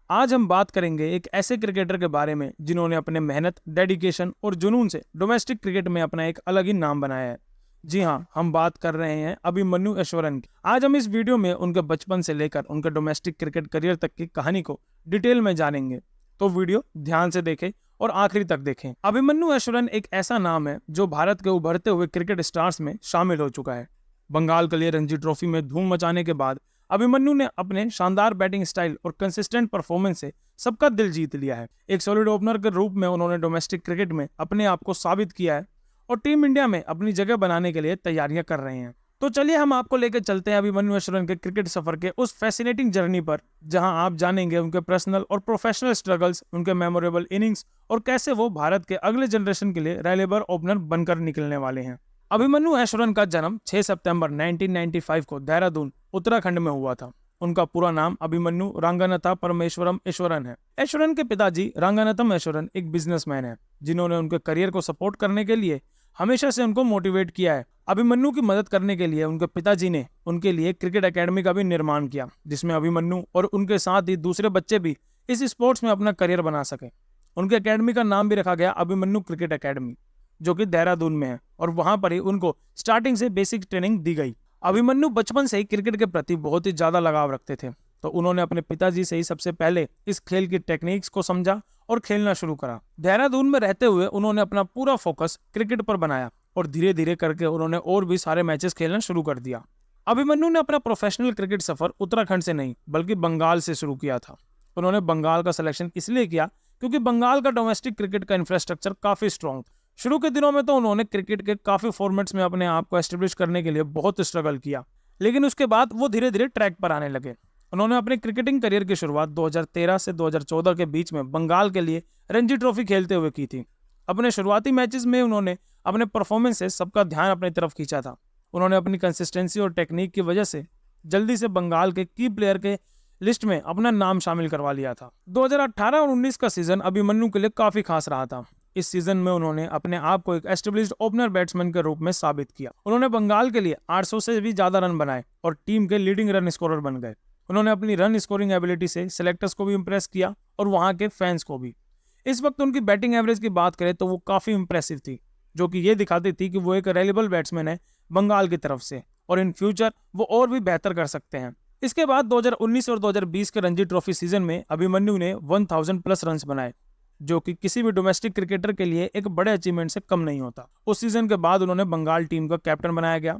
आज हम बात करेंगे एक ऐसे क्रिकेटर के बारे में जिन्होंने अपने मेहनत, डेडिकेशन और जुनून से डोमेस्टिक क्रिकेट में अपना एक अलग ही नाम बनाया है। जी हाँ, हम बात कर रहे हैं अभिमन्यु ऐश्वर्यन की। आज हम इस वीडियो में उनके बचपन से लेकर उनके डोमेस्टिक क्रिकेट करियर तक की कहानी को डिटेल में जानेंगे, तो वीडियो ध्यान से देखें और आखिरी तक देखें। अभिमन्यु ऐश्वर्यन एक ऐसा नाम है जो भारत के उभरते हुए क्रिकेट स्टार्स में शामिल हो चुका है। बंगाल के लिए रणजी ट्रॉफी में धूम मचाने के बाद अभिमन्यु ने अपने शानदार बैटिंग स्टाइल और कंसिस्टेंट परफॉर्मेंस से सबका दिल जीत लिया है। एक सॉलिड ओपनर के रूप में उन्होंने डोमेस्टिक क्रिकेट में अपने आप को साबित किया है और टीम इंडिया में अपनी जगह बनाने के लिए तैयारियां कर रहे हैं। तो चलिए हम आपको लेकर चलते हैं अभिमन्यु ऐश्वर्यन के क्रिकेट सफर के उस फैसिनेटिंग जर्नी पर, जहां आप जानेंगे उनके पर्सनल और प्रोफेशनल स्ट्रगल्स, उनके मेमोरेबल इनिंग्स और कैसे वो भारत के अगले जनरेशन के लिए रेलेबल ओपनर बनकर निकलने वाले हैं। अभिमन्यु ऐश्वर्यन का जन्म 6 सितंबर 1995 को देहरादून, उत्तराखंड में हुआ था। उनका पूरा नाम अभिमन्यु रंगनाथा परमेश्वरम ऐश्वर्यन है। ऐश्वर्यन के पिताजी रंगनाथम ऐश्वर्यन एक बिजनेसमैन है, जिन्होंने उनके करियर को सपोर्ट करने के लिए हमेशा से उनको मोटिवेट किया है। अभिमन्यु की मदद करने के लिए उनके पिताजी ने उनके लिए क्रिकेट एकेडमी का भी निर्माण किया, जिसमें अभिमन्यु और उनके साथ ही दूसरे बच्चे भी इस स्पोर्ट्स में अपना करियर बना सके। उनके एकेडमी का नाम भी रखा गया अभिमन्यु क्रिकेट एकेडमी, जो कि देहरादून में है, और वहां पर ही उनको स्टार्टिंग से बेसिक ट्रेनिंग दी गई। अभिमन्यु बचपन से ही क्रिकेट के प्रति बहुत ही ज्यादा लगाव रखते थे, तो उन्होंने अपने पिताजी से ही सबसे पहले इस खेल की टेक्निक्स को समझा और खेलना शुरू करा। देहरादून में रहते हुए उन्होंने अपना पूरा फोकस क्रिकेट पर बनाया और धीरे धीरे करके उन्होंने और भी सारे मैचेस खेलना शुरू कर दिया। अभिमन्यु ने अपना प्रोफेशनल क्रिकेट सफर उत्तराखंड से नहीं बल्कि बंगाल से शुरू किया था। उन्होंने बंगाल का सिलेक्शन इसलिए किया क्योंकि बंगाल का डोमेस्टिक क्रिकेट का इंफ्रास्ट्रक्चर काफी स्ट्रॉन्ग था। शुरू के दिनों में तो उन्होंने क्रिकेट के काफी फॉर्मेट्स में अपने आप को एस्टेब्लिश करने के लिए बहुत स्ट्रगल किया, लेकिन उसके बाद वो धीरे धीरे ट्रैक पर आने लगे। उन्होंने अपने क्रिकेटिंग करियर की शुरुआत 2013 से 2014 के बीच में बंगाल के लिए रणजी ट्रॉफी खेलते हुए की थी। अपने शुरुआती मैचेस में उन्होंने अपने परफॉर्मेंस से सबका ध्यान अपनी तरफ खींचा था। उन्होंने अपनी कंसिस्टेंसी और टेक्निक की वजह से जल्दी से बंगाल के की प्लेयर के लिस्ट में अपना नाम शामिल करवा लिया था। 2018 और 19 का सीजन अभिमन्यु के लिए काफी खास रहा था। इस सीजन में उन्होंने अपने आप को एक एस्टेब्लिश्ड ओपनर बैट्समैन के रूप में साबित किया। उन्होंने बंगाल के लिए 800 से भी ज्यादा रन बनाए और टीम के लीडिंग रन स्कोरर बन गए। उन्होंने अपनी रन स्कोरिंग एबिलिटी से सिलेक्टर्स को भी इंप्रेस किया और वहां के फैंस को भी। इस वक्त उनकी बैटिंग एवरेज की बात करें तो वो काफी इंप्रेसिव थी, जो कि ये दिखाती थी कि वो एक रेलेबल बैट्समैन है बंगाल की तरफ से, और इन फ्यूचर वो और भी बेहतर कर सकते हैं। इसके बाद 2019 और 2020 के रणजी ट्रॉफी सीजन में अभिमन्यु ने 1000 प्लस रन बनाए, जो कि किसी भी डोमेस्टिक क्रिकेटर के लिए एक बड़े अचीवमेंट से कम नहीं होता। उस सीजन के बाद उन्होंने बंगाल टीम का कैप्टन बनाया गया,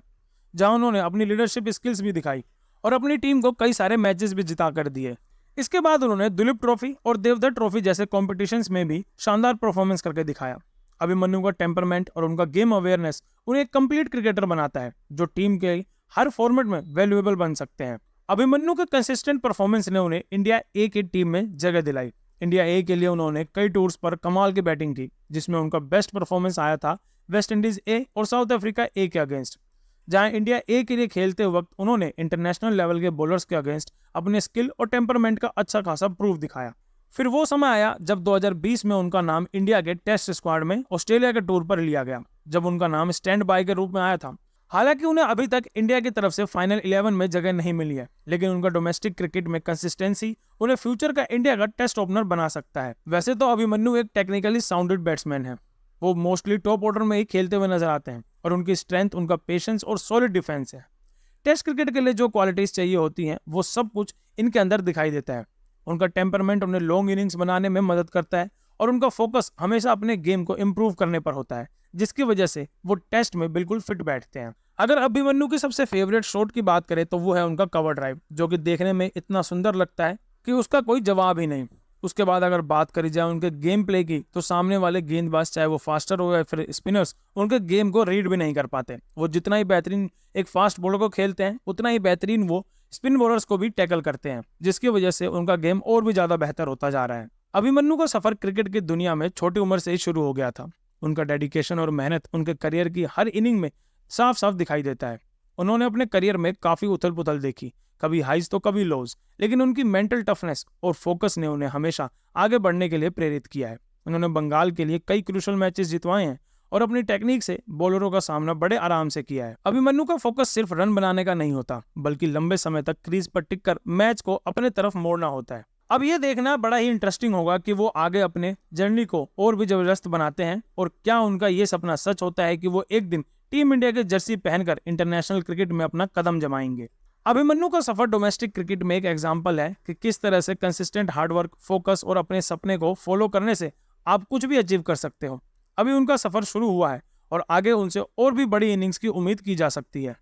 जहां उन्होंने अपनी लीडरशिप स्किल्स भी दिखाई और अपनी टीम को कई सारे मैचेस भी जिता कर दिए। इसके बाद उन्होंने दुलीप ट्रॉफी और देवधर ट्रॉफी जैसे कॉम्पिटिशन्स में भी शानदार परफॉर्मेंस करके दिखाया। अभिमन्यु का टेम्परमेंट और उनका गेम अवेयरनेस उन्हें एक कंप्लीट क्रिकेटर बनाता है, जो टीम के हर फॉर्मेट में वैल्यूएबल बन सकते हैं। अभिमन्यु के कंसिस्टेंट परफॉर्मेंस ने उन्हें इंडिया ए की टीम में जगह दिलाई। इंडिया ए के लिए उन्होंने कई टूर्स पर कमाल की बैटिंग की, जिसमें उनका बेस्ट परफॉर्मेंस आया था वेस्ट इंडीज ए और साउथ अफ्रीका ए के अगेंस्ट, जहां इंडिया ए के लिए खेलते वक्त उन्होंने इंटरनेशनल लेवल के बॉलर्स के अगेंस्ट अपने स्किल और टेम्परमेंट का अच्छा खासा प्रूफ दिखाया। फिर वो समय आया जब 2020 में उनका नाम इंडिया के टेस्ट स्क्वाड में ऑस्ट्रेलिया के टूर पर लिया गया, जब उनका नाम स्टैंड बाय के रूप में आया था। हालांकि उन्हें अभी तक इंडिया की तरफ से फाइनल 11 में जगह नहीं मिली है, लेकिन उनका डोमेस्टिक क्रिकेट में कंसिस्टेंसी उन्हें फ्यूचर का इंडिया का टेस्ट ओपनर बना सकता है। वैसे तो अभिमन्यु एक टेक्निकली साउंडेड बैट्समैन है। वो मोस्टली टॉप ऑर्डर में ही खेलते हुए नजर आते हैं और उनकी स्ट्रेंथ, उनका पेशेंस और सॉलिड डिफेंस है। टेस्ट क्रिकेट के लिए जो क्वालिटीज चाहिए होती हैं, वो सब कुछ इनके अंदर दिखाई देता है। उनका टेम्परमेंट उन्हें लॉन्ग इनिंग्स बनाने में मदद करता है और उनका फोकस हमेशा अपने गेम को इम्प्रूव करने पर होता है, जिसकी वजह से वो टेस्ट में बिल्कुल फिट बैठते हैं। अगर अभिमन्यु की सबसे फेवरेट शॉट की बात करें तो वो है उनका कवर ड्राइव, जो कि देखने में इतना सुंदर लगता है कि उसका कोई जवाब ही नहीं। उसके बाद अगर बात करी जाए उनके गेम प्ले की, तो सामने वाले गेंदबाज, चाहे वो फास्टर हो या फिर स्पिनर्स, उनके गेम को रीड भी नहीं कर पाते। वो जितना ही बेहतरीन एक फास्ट बॉलर को खेलते हैं, उतना ही बेहतरीन वो स्पिन बॉलर्स को भी टैकल करते हैं, जिसकी वजह से उनका गेम और भी ज्यादा बेहतर होता जा रहा है। अभिमन्यु का सफर क्रिकेट की दुनिया में छोटी उम्र से ही शुरू हो गया था। उनका डेडिकेशन और मेहनत उनके करियर की हर इनिंग में साफ साफ दिखाई देता है। उन्होंने अपने करियर में काफी उथल पुथल देखी, कभी हाइज तो कभी लोज, लेकिन उनकी मेंटल टफनेस और फोकस ने उन्हें हमेशा आगे बढ़ने के लिए प्रेरित किया है। उन्होंने बंगाल के लिए कई क्रूशल मैचेस जितवाए हैं और अपनी टेक्निक से बॉलरों का सामना बड़े आराम से किया है। अभिमन्यु का फोकस सिर्फ रन बनाने का नहीं होता, बल्कि लंबे समय तक क्रीज पर टिककर मैच को अपने तरफ मोड़ना होता है। अब ये देखना बड़ा ही इंटरेस्टिंग होगा कि वो आगे अपने जर्नी को और भी जबरदस्त बनाते हैं और क्या उनका ये सपना सच होता है कि वो एक दिन टीम इंडिया के जर्सी पहनकर इंटरनेशनल क्रिकेट में अपना कदम जमाएंगे। अभिमन्यु का सफर डोमेस्टिक क्रिकेट में एक एग्जाम्पल है कि किस तरह से कंसिस्टेंट हार्डवर्क, फोकस और अपने सपने को फॉलो करने से आप कुछ भी अचीव कर सकते हो। अभी उनका सफर शुरू हुआ है और आगे उनसे और भी बड़ी इनिंग्स की उम्मीद की जा सकती है।